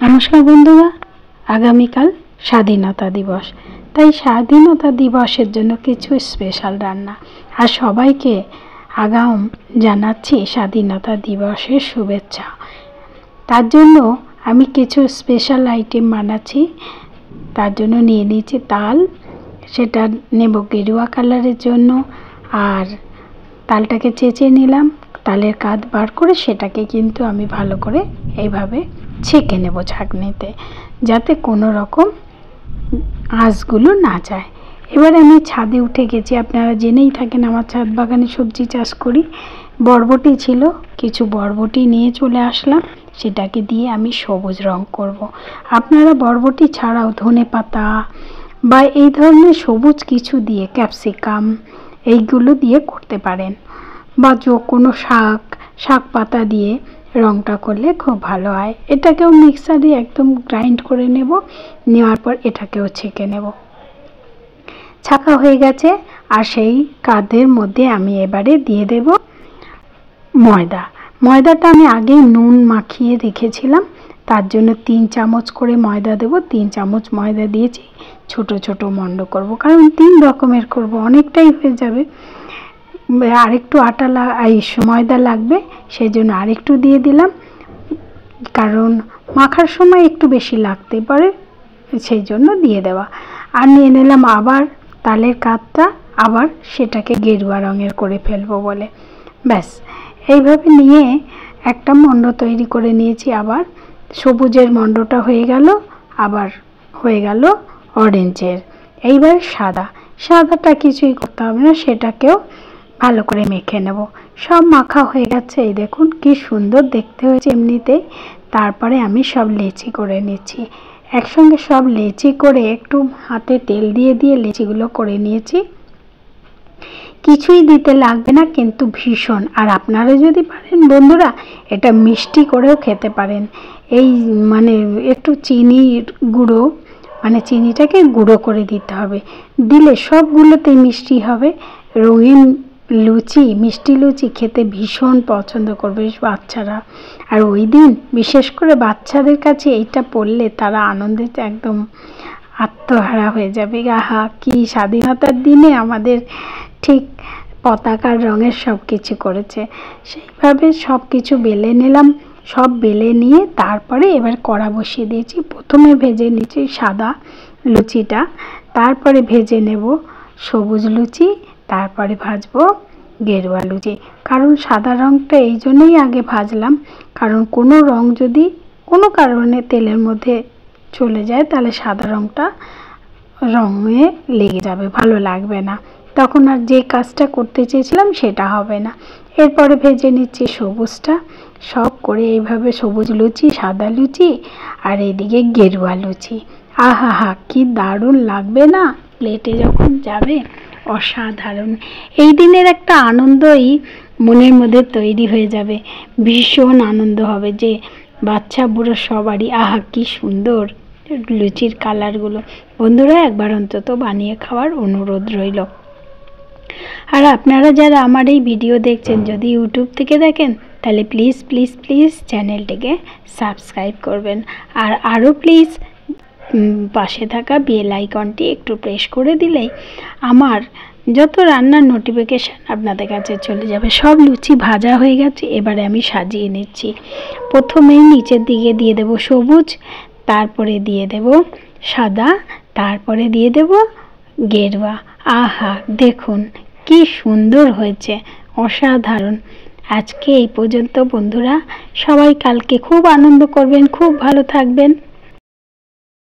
নমস্কার বন্ধুরা, আগামীকাল স্বাধীনতা দিবস। তাই স্বাধীনতা দিবসের জন্য কিছু স্পেশাল রান্না আর সবাইকে আগাম জানাচ্ছি স্বাধীনতা দিবসের শুভেচ্ছা। তার জন্য আমি কিছু স্পেশাল আইটেম বানাচ্ছি। তার জন্য নিয়ে নিয়েছি তাল, সেটা নেব গেরুয়া কালারের জন্য। আর তালটাকে চেঁচে নিলাম, তালের কাঁধ বার করে সেটাকে কিন্তু আমি ভালো করে এইভাবে ছেঁকে নেব ছাঁকনিতে, যাতে কোনো রকম আঁশগুলো না যায়। এবার আমি ছাদে উঠে গেছি, আপনারা জেনেই থাকেন আমার ছাদ বাগানে সবজি চাষ করি। বরবটি ছিল, কিছু বরবটি নিয়ে চলে আসলাম, সেটাকে দিয়ে আমি সবুজ রং করব। আপনারা বরবটি ছাড়াও ধনেপাতা বা এই ধরনের সবুজ কিছু দিয়ে, ক্যাপসিকাম এইগুলো দিয়ে করতে পারেন, বা কোনো শাক পাতা দিয়ে রংটা করলে খুব ভালো হয়। এটাকেও মিক্সারে একদম গ্রাইন্ড করে নেব, নেওয়ার পর এটাকেও ছেঁকে নেব। ছাঁকা হয়ে গেছে। আর সেই কাঁধের মধ্যে আমি এবারে দিয়ে দেব ময়দাটা আমি আগেই নুন মাখিয়ে রেখেছিলাম, তার জন্য 3 চামচ করে ময়দা দেব। 3 চামচ ময়দা দিয়েছি, ছোট ছোট মণ্ড করব, কারণ 3 রকমের করব, অনেকটাই হয়ে যাবে। আরেকটু ময়দা লাগবে, সেই জন্য আরেকটু দিয়ে দিলাম, কারণ মাখার সময় একটু বেশি লাগতে পারে, সেই জন্য দিয়ে দেওয়া। আর নিয়ে নিলাম আবার তালের কাঁধটা, আবার সেটাকে গেরুয়া রঙের করে ফেলবো বলে। ব্যাস, এইভাবে নিয়ে একটা মণ্ড তৈরি করে নিয়েছি। আবার সবুজের মণ্ডটা হয়ে গেল, আবার হয়ে গেল অরেঞ্জের। এইবার সাদাটা কিছুই করতে হবে না, সেটাকেও ভালো করে মেখে নেব। সব মাখা হয়ে গেছে, এই দেখুন কি সুন্দর দেখতে হয়েছে এমনিতেই। তারপরে আমি সব লেচি করে নিচ্ছি, একসঙ্গে সব লেচি করে একটু হাতে তেল দিয়ে দিয়ে লেচিগুলো করে নিয়েছি। কিছুই দিতে লাগবে না, কিন্তু ভীষণ। আর আপনারা যদি পারেন বন্ধুরা, এটা মিষ্টি করেও খেতে পারেন। এই একটু চিনির গুঁড়ো, চিনিটাকে গুঁড়ো করে দিতে হবে, দিলে সবগুলোতেই মিষ্টি হবে। রঙিন লুচি, মিষ্টি লুচি খেতে ভীষণ পছন্দ করবে বাচ্চারা। আর ওই দিন বিশেষ করে বাচ্চাদের কাছে এইটা পড়লে তারা আনন্দে একদম আত্মহারা হয়ে যাবে। আহা, কি স্বাধীনতার দিনে আমাদের ঠিক পতাকার রঙের সব কিছু করেছে। সেইভাবে সব কিছু বেলে নিলাম, সব বেলে নিয়ে তারপরে এবার কড়া বসিয়ে দিয়েছি। প্রথমে ভেজে নিয়েছি সাদা লুচিটা, তারপরে ভেজে নেব সবুজ লুচি, তারপরে ভাজবো গেরুয়া লুচি। কারণ সাদা রঙটা এই জন্যই আগে ভাজলাম, কারণ কোনো রঙ যদি কোনো কারণে তেলের মধ্যে চলে যায়, তাহলে সাদা রঙে লেগে যাবে, ভালো লাগবে না, তখন আর যে কাজটা করতে চেয়েছিলাম সেটা হবে না। এরপরে ভেজে নিচ্ছি সবুজটা, সব করে এইভাবে সবুজ লুচি, সাদা লুচি, আর এদিকে গেরুয়া লুচি। আহা, কি দারুণ লাগবে না প্লেটে যখন যাবে, অসাধারণ। এই দিনের একটা আনন্দই মনের মধ্যে তৈরি হয়ে যাবে, ভীষণ আনন্দ হবে, যে বাচ্চা বুড়ো সবারই। আহা, কি সুন্দর লুচির কালারগুলো। বন্ধুরা, একবার অন্তত বানিয়ে খাওয়ার অনুরোধ রইল। আর আপনারা যারা আমার এই ভিডিও দেখছেন, যদি ইউটিউব থেকে দেখেন, তাহলে প্লিজ প্লিজ প্লিজ চ্যানেলটিকে সাবস্ক্রাইব করবেন। আর আরও প্লিজ পাশে থাকা বেল আইকনটি একটু প্রেস করে দিলেই আমার যত রান্নার নোটিফিকেশান আপনাদের কাছে চলে যাবে। সব লুচি ভাজা হয়ে গেছে, এবারে আমি সাজিয়ে নিচ্ছি। প্রথমেই নিচের দিকে দিয়ে দেব সবুজ, তারপরে দিয়ে দেব সাদা, তারপরে দিয়ে দেব গেরুয়া। আহা, দেখুন কি সুন্দর হয়েছে, অসাধারণ। আজকে এই পর্যন্ত বন্ধুরা, সবাই কালকে খুব আনন্দ করবেন, খুব ভালো থাকবেন।